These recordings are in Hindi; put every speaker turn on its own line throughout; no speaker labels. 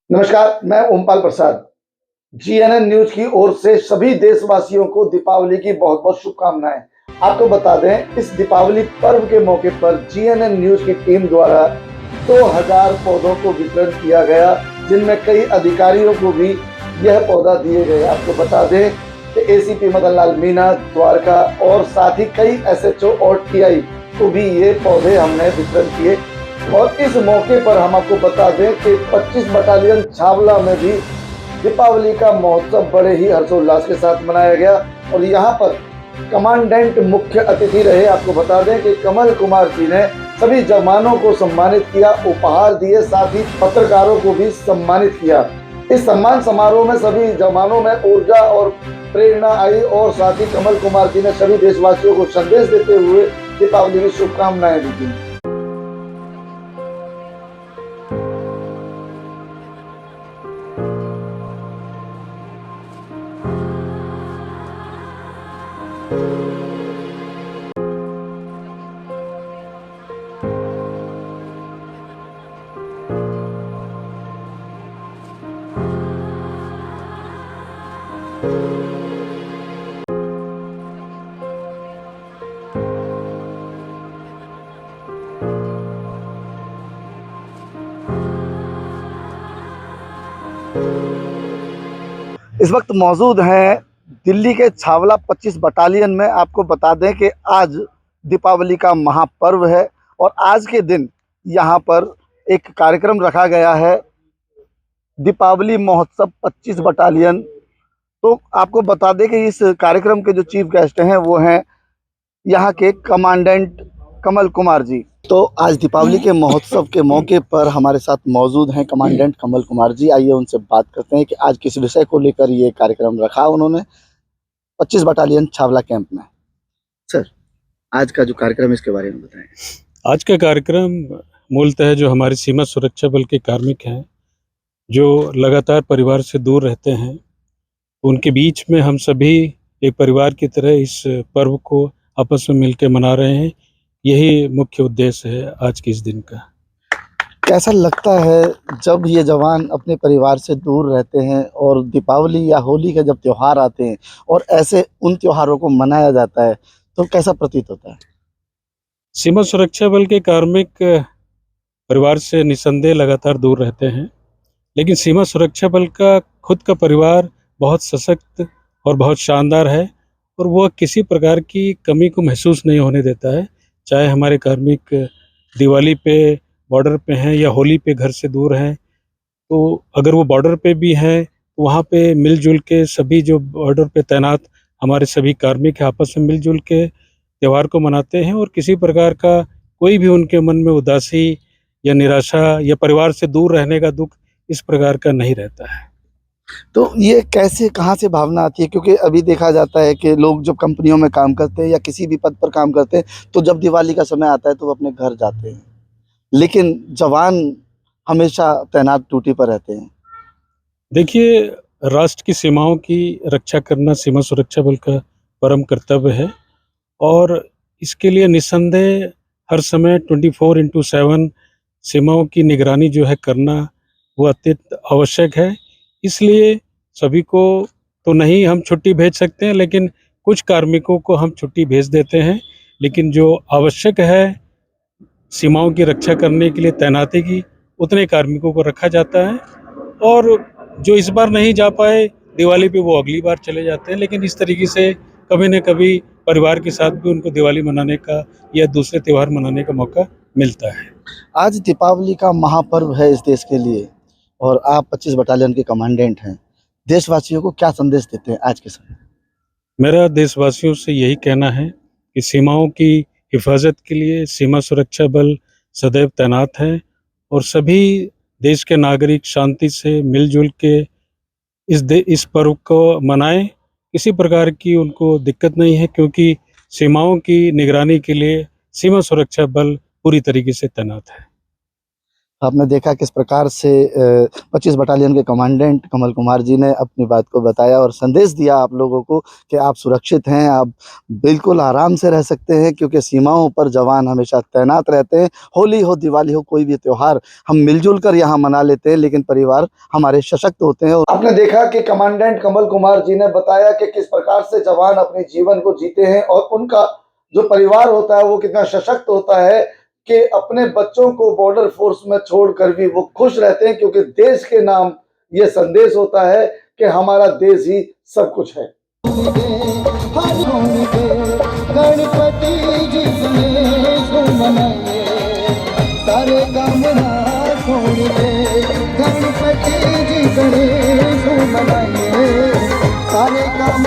नमस्कार, मैं ओमपाल प्रसाद। जीएनएन न्यूज की ओर से सभी देशवासियों को दीपावली की बहुत बहुत शुभकामनाएं। आपको बता दें, इस दीपावली पर्व के मौके पर जीएनएन न्यूज की टीम द्वारा 2000 पौधों को वितरण किया गया, जिनमें कई अधिकारियों को भी यह पौधा दिए गए। आपको बता दें कि एसीपी मदन लाल मीना, द्वारका और साथ ही कई एसएचओ और टीआई को भी ये पौधे हमने वितरण किए। और इस मौके पर हम आपको बता दें कि 25 बटालियन छावला में भी दीपावली का महोत्सव बड़े ही हर्षोल्लास के साथ मनाया गया और यहाँ पर कमांडेंट मुख्य अतिथि रहे। आपको बता दें कि कमल कुमार जी ने सभी जवानों को सम्मानित किया, उपहार दिए, साथ ही पत्रकारों को भी सम्मानित किया। इस सम्मान समारोह में सभी जवानों में ऊर्जा और प्रेरणा आई और साथ ही कमल कुमार जी ने सभी देशवासियों को संदेश देते हुए दीपावली की शुभकामनाएं भी दी। इस वक्त मौजूद हैं दिल्ली के छावला 25 बटालियन में। आपको बता दें कि आज दीपावली का महापर्व है और आज के दिन यहाँ पर एक कार्यक्रम रखा गया है, दीपावली महोत्सव 25 बटालियन। तो आपको बता दें कि इस कार्यक्रम के जो चीफ गेस्ट हैं वो हैं यहाँ के कमांडेंट कमल कुमार जी। तो आज दीपावली के महोत्सव के मौके पर हमारे साथ मौजूद हैं कमांडेंट कमल कुमार जी। आइए उनसे बात करते हैं कि आज किस विषय को लेकर ये कार्यक्रम रखा उन्होंने 25 बटालियन छावला कैंप में। सर, आज का जो कार्यक्रम है इसके बारे में बताएं।
आज का कार्यक्रम मूलतः जो हमारे सीमा सुरक्षा बल के कार्मिक हैं जो लगातार परिवार से दूर रहते हैं, उनके बीच में हम सभी एक परिवार की तरह इस पर्व को आपस में मिलकर मना रहे हैं। यही मुख्य उद्देश्य है आज के इस दिन का।
कैसा लगता है जब ये जवान अपने परिवार से दूर रहते हैं और दीपावली या होली के जब त्यौहार आते हैं और ऐसे उन त्योहारों को मनाया जाता है, तो कैसा प्रतीत होता है?
सीमा सुरक्षा बल के कार्मिक परिवार से निसंदेह लगातार दूर रहते हैं, लेकिन सीमा सुरक्षा बल का खुद का परिवार बहुत सशक्त और बहुत शानदार है और वह किसी प्रकार की कमी को महसूस नहीं होने देता है। चाहे हमारे कार्मिक दिवाली पे बॉर्डर पे हैं या होली पे घर से दूर हैं, तो अगर वो बॉर्डर पे भी हैं तो वहाँ पे मिलजुल के सभी जो बॉर्डर पे तैनात हमारे सभी कार्मिक आपस में मिलजुल के त्यौहार को मनाते हैं और किसी प्रकार का कोई भी उनके मन में उदासी या निराशा या परिवार से दूर रहने का दुख इस प्रकार का नहीं रहता है।
तो ये कैसे, कहाँ से भावना आती है? क्योंकि अभी देखा जाता है कि लोग जब कंपनियों में काम करते हैं या किसी भी पद पर काम करते हैं तो जब दिवाली का समय आता है तो वो अपने घर जाते हैं, लेकिन जवान हमेशा तैनात ड्यूटी पर रहते हैं।
देखिए, राष्ट्र की सीमाओं की रक्षा करना सीमा सुरक्षा बल का परम कर्तव्य है और इसके लिए निस्संदेह हर समय 24/7 सीमाओं की निगरानी जो है करना वो अत्यंत आवश्यक है। इसलिए सभी को तो नहीं हम छुट्टी भेज सकते हैं, लेकिन कुछ कार्मिकों को हम छुट्टी भेज देते हैं। लेकिन जो आवश्यक है सीमाओं की रक्षा करने के लिए तैनाती की, उतने कार्मिकों को रखा जाता है और जो इस बार नहीं जा पाए दिवाली पे वो अगली बार चले जाते हैं। लेकिन इस तरीके से कभी न कभी परिवार के साथ भी उनको दिवाली मनाने का या दूसरे त्यौहार मनाने का मौका मिलता है।
आज दीपावली का महापर्व है इस देश के लिए और आप 25 बटालियन के कमांडेंट हैं। देशवासियों को क्या संदेश देते हैं आज के समय?
मेरा देशवासियों से यही कहना है कि सीमाओं की हिफाजत के लिए सीमा सुरक्षा बल सदैव तैनात है और सभी देश के नागरिक शांति से मिलजुल के इस पर्व को मनाएं। किसी प्रकार की उनको दिक्कत नहीं है, क्योंकि सीमाओं की निगरानी के लिए सीमा सुरक्षा बल पूरी तरीके से तैनात है।
आपने देखा किस प्रकार से 25 बटालियन के कमांडेंट कमल कुमार जी ने अपनी बात को बताया और संदेश दिया आप लोगों को कि आप सुरक्षित हैं, आप बिल्कुल आराम से रह सकते हैं, क्योंकि सीमाओं पर जवान हमेशा तैनात रहते हैं। होली हो, दिवाली हो, कोई भी त्यौहार हम मिलजुल कर यहाँ मना लेते हैं, लेकिन परिवार हमारे सशक्त होते हैं। आपने देखा कि कमांडेंट कमल कुमार जी ने बताया कि किस प्रकार से जवान अपने जीवन को जीते हैं और उनका जो परिवार होता है वो कितना सशक्त होता है कि अपने बच्चों को बॉर्डर फोर्स में छोड़कर भी वो खुश रहते हैं, क्योंकि देश के नाम ये संदेश होता है कि हमारा देश ही सब कुछ है। गणपति जी सारे काम छोड़ दे, गणपति जी गणेश मनाइए, सारे काम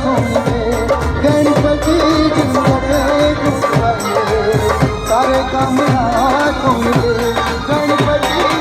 छोड़ दे, गणपति जी गणेश मनाइए, सारे काम छोड़ दे, गणपति जी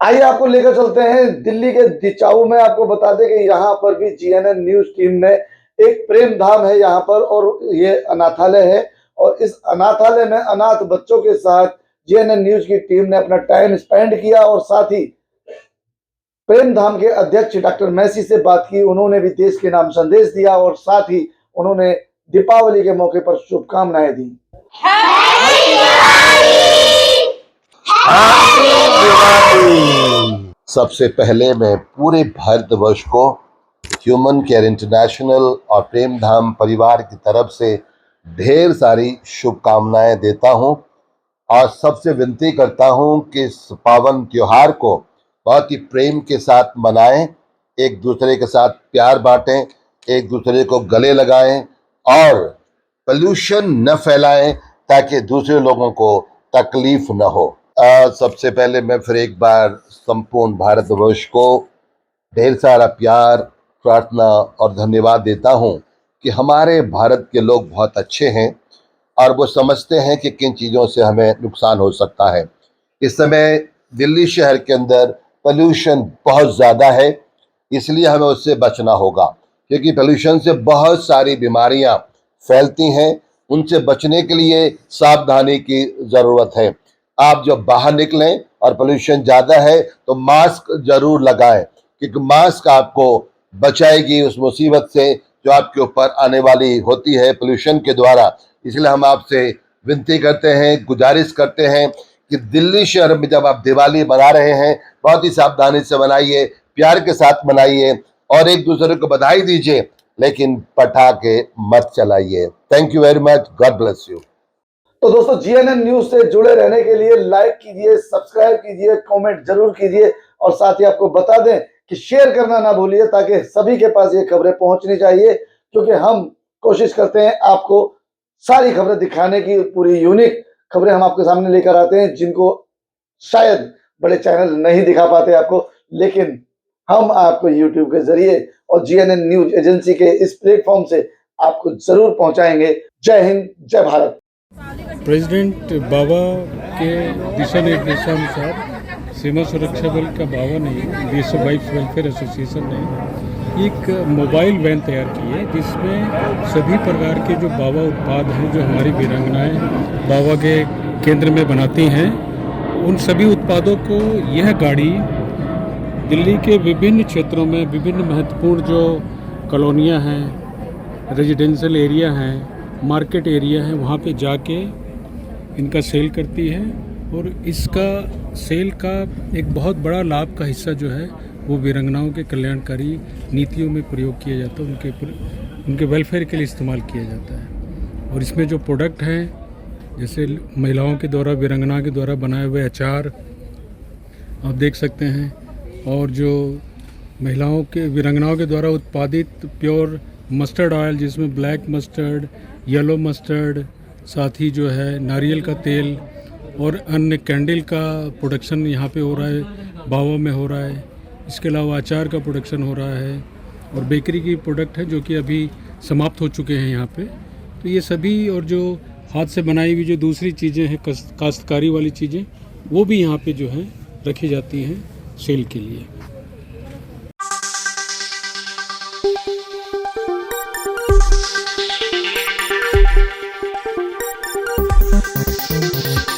आइए आपको लेकर चलते हैं दिल्ली के दिचाऊ में। आपको बता दें कि यहाँ पर भी जीएनएन न्यूज टीम ने एक प्रेम धाम है यहाँ पर, और ये अनाथालय है, और इस अनाथालय में अनाथ बच्चों के साथ जीएनएन न्यूज की टीम ने अपना टाइम स्पेंड किया और साथ ही प्रेम धाम के अध्यक्ष डॉक्टर मैसी से बात की। उन्होंने भी देश के नाम संदेश दिया और साथ ही उन्होंने दीपावली के मौके पर शुभकामनाएं दी।
सबसे पहले मैं पूरे भारतवर्ष को ह्यूमन केयर इंटरनेशनल और प्रेम धाम परिवार की तरफ से ढेर सारी शुभकामनाएं देता हूं और सबसे विनती करता हूं कि इस पावन त्योहार को बहुत ही प्रेम के साथ मनाएं, एक दूसरे के साथ प्यार बांटें, एक दूसरे को गले लगाएं और पोल्यूशन न फैलाएं ताकि दूसरे लोगों को तकलीफ न हो। सबसे पहले मैं फिर एक बार संपूर्ण भारतवर्ष को ढेर सारा प्यार, प्रार्थना और धन्यवाद देता हूं कि हमारे भारत के लोग बहुत अच्छे हैं और वो समझते हैं कि किन चीज़ों से हमें नुकसान हो सकता है। इस समय दिल्ली शहर के अंदर पोल्यूशन बहुत ज़्यादा है, इसलिए हमें उससे बचना होगा, क्योंकि पोल्यूशन से बहुत सारी बीमारियां फैलती हैं। उनसे बचने के लिए सावधानी की ज़रूरत है। आप जब बाहर निकलें और पोल्यूशन ज़्यादा है तो मास्क जरूर लगाएं, क्योंकि मास्क आपको बचाएगी उस मुसीबत से जो आपके ऊपर आने वाली होती है पोल्यूशन के द्वारा। इसलिए हम आपसे विनती करते हैं, गुजारिश करते हैं कि दिल्ली शहर में जब आप दिवाली मना रहे हैं बहुत ही सावधानी से मनाइए, प्यार के साथ मनाइए और एक दूसरे को बधाई दीजिए, लेकिन पटाखे मत चलाइए। Thank you very much, God bless you.
तो दोस्तों, जीएनएन न्यूज से जुड़े रहने के लिए लाइक कीजिए, सब्सक्राइब कीजिए, कमेंट जरूर कीजिए और साथ ही आपको बता दें कि शेयर करना ना भूलिए, ताकि सभी के पास ये खबरें पहुंचनी चाहिए, क्योंकि हम कोशिश करते हैं आपको सारी खबरें दिखाने की। पूरी यूनिक खबरें हम आपके सामने लेकर आते हैं, जिनको शायद बड़े चैनल नहीं दिखा पाते आपको, लेकिन हम आपको यूट्यूब के जरिए और जीएनएन न्यूज एजेंसी के इस प्लेटफॉर्म से आपको जरूर पहुंचाएंगे। जय हिंद, जय भारत।
प्रेसिडेंट बाबा के दिशा निर्देशानुसार सीमा सुरक्षा बल का बाबा ने बीएसएफ वाइफ वेलफेयर एसोसिएशन ने एक मोबाइल वैन तैयार की है, जिसमें सभी प्रकार के जो बाबा उत्पाद हैं जो हमारी वीरांगनाएं बाबा के केंद्र में बनाती हैं, उन सभी उत्पादों को यह गाड़ी दिल्ली के विभिन्न क्षेत्रों में विभिन्न महत्वपूर्ण जो कॉलोनियाँ हैं, रेजिडेंशियल एरिया हैं, मार्केट एरिया है, वहाँ पे जाके इनका सेल करती है। और इसका सेल का एक बहुत बड़ा लाभ का हिस्सा जो है वो वीरांगनाओं के कल्याणकारी नीतियों में प्रयोग किया जाता है, उनके वेलफेयर के लिए इस्तेमाल किया जाता है। और इसमें जो प्रोडक्ट हैं, जैसे महिलाओं के द्वारा, वीरांगना के द्वारा बनाए हुए अचार आप देख सकते हैं, और जो महिलाओं के वीरांगनाओं के द्वारा उत्पादित प्योर मस्टर्ड ऑयल, जिसमें ब्लैक मस्टर्ड, येलो मस्टर्ड, साथ ही जो है नारियल का तेल और अन्य कैंडल का प्रोडक्शन यहाँ पे हो रहा है, बावा में हो रहा है। इसके अलावा अचार का प्रोडक्शन हो रहा है और बेकरी की प्रोडक्ट है जो कि अभी समाप्त हो चुके हैं यहाँ पे। तो ये सभी और जो हाथ से बनाई हुई जो दूसरी चीज़ें हैं, काश्तकारी वाली चीज़ें, वो भी यहाँ पे जो है रखी जाती हैं सेल के लिए।
है।